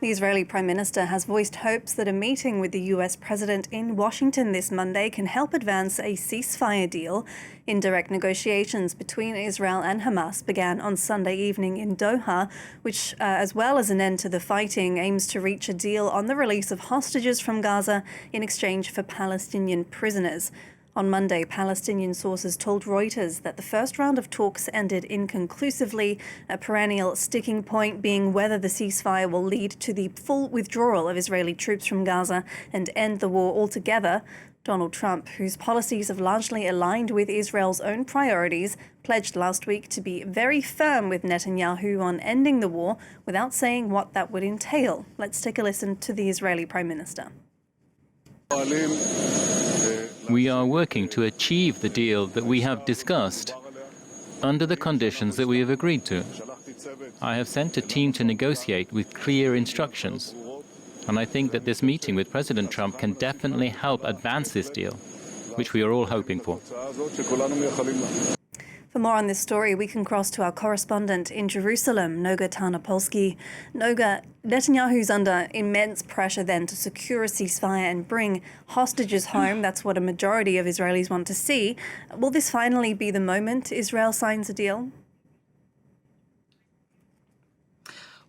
The Israeli Prime Minister has voiced hopes that a meeting with the US President in Washington this Monday can help advance a ceasefire deal. Indirect negotiations between Israel and Hamas began on Sunday evening in Doha, which, as well as an end to the fighting, aims to reach a deal on the release of hostages from Gaza in exchange for Palestinian prisoners. On Monday, Palestinian sources told Reuters that the first round of talks ended inconclusively, a perennial sticking point being whether the ceasefire will lead to the full withdrawal of Israeli troops from Gaza and end the war altogether. Donald Trump, whose policies have largely aligned with Israel's own priorities, pledged last week to be very firm with Netanyahu on ending the war without saying what that would entail. Let's take a listen to the Israeli Prime Minister. We are working to achieve the deal that we have discussed under the conditions that we have agreed to. I have sent a team to negotiate with clear instructions, and I think that this meeting with President Trump can definitely help advance this deal, which we are all hoping for. For more on this story, we can cross to our correspondent in Jerusalem, Noga Tarnopolsky. Noga, Netanyahu's under immense pressure then to secure a ceasefire and bring hostages home. That's what a majority of Israelis want to see. Will this finally be the moment Israel signs a deal?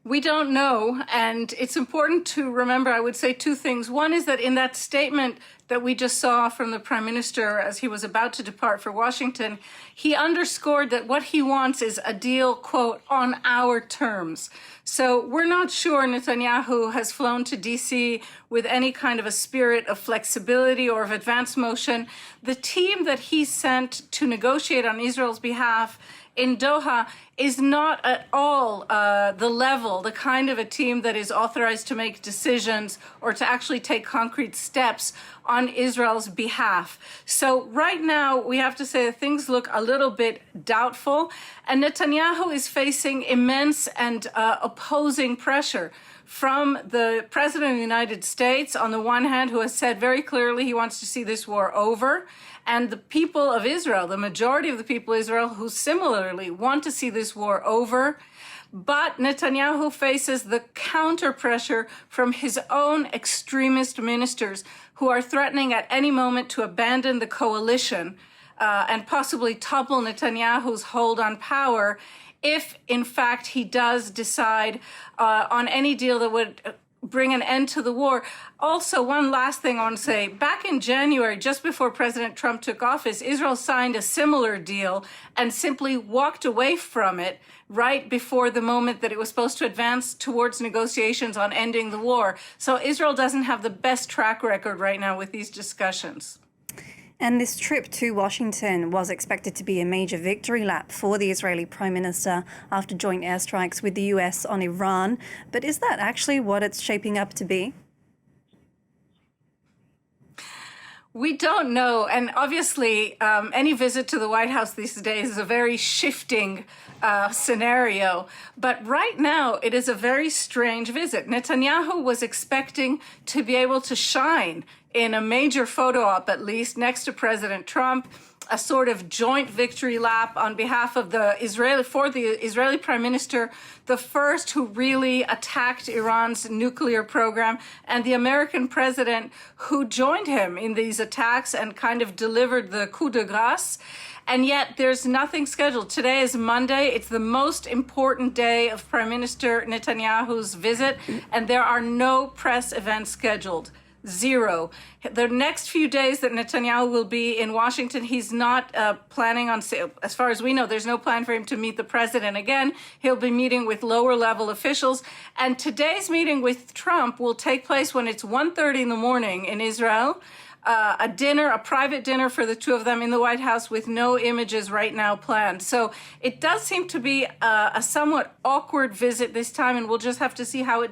We don't know, and it's important to remember, I would say, two things. One is that in that statement that we just saw from the Prime Minister as he was about to depart for Washington, he underscored that what he wants is a deal, quote, on our terms. So we're not sure Netanyahu has flown to D.C. with any kind of a spirit of flexibility or of advance motion. The team that he sent to negotiate on Israel's behalf in Doha is not at all the kind of a team that is authorized to make decisions or to actually take concrete steps on Israel's behalf. So right now, we have to say that things look a little bit doubtful, and Netanyahu is facing immense and opposing pressure from the President of the United States, on the one hand, who has said very clearly he wants to see this war over, and the people of Israel, the majority of the people of Israel, who similarly want to see this war over. But Netanyahu faces the counter pressure from his own extremist ministers who are threatening at any moment to abandon the coalition and possibly topple Netanyahu's hold on power if, in fact, he does decide on any deal that would bring an end to the war. Also, one last thing I want to say. Back in January, just before President Trump took office, Israel signed a similar deal and simply walked away from it right before the moment that it was supposed to advance towards negotiations on ending the war. So Israel doesn't have the best track record right now with these discussions. And this trip to Washington was expected to be a major victory lap for the Israeli Prime Minister after joint airstrikes with the US on Iran. But is that actually what it's shaping up to be? We don't know. And obviously, any visit to the White House these days is a very shifting scenario. But right now, it is a very strange visit. Netanyahu was expecting to be able to shine in a major photo op, at least, next to President Trump, a sort of joint victory lap on behalf of the Israeli Prime Minister, the first who really attacked Iran's nuclear program, and the American president who joined him in these attacks and kind of delivered the coup de grace. And yet there's nothing scheduled. Today is Monday. It's the most important day of Prime Minister Netanyahu's visit, and there are no press events scheduled. Zero. The next few days that Netanyahu will be in Washington, he's not planning on, as far as we know, there's no plan for him to meet the president again. He'll be meeting with lower level officials. And today's meeting with Trump will take place when it's 1:30 in the morning in Israel. A private dinner for the two of them in the White House with no images right now planned. So it does seem to be a somewhat awkward visit this time, and we'll just have to see how it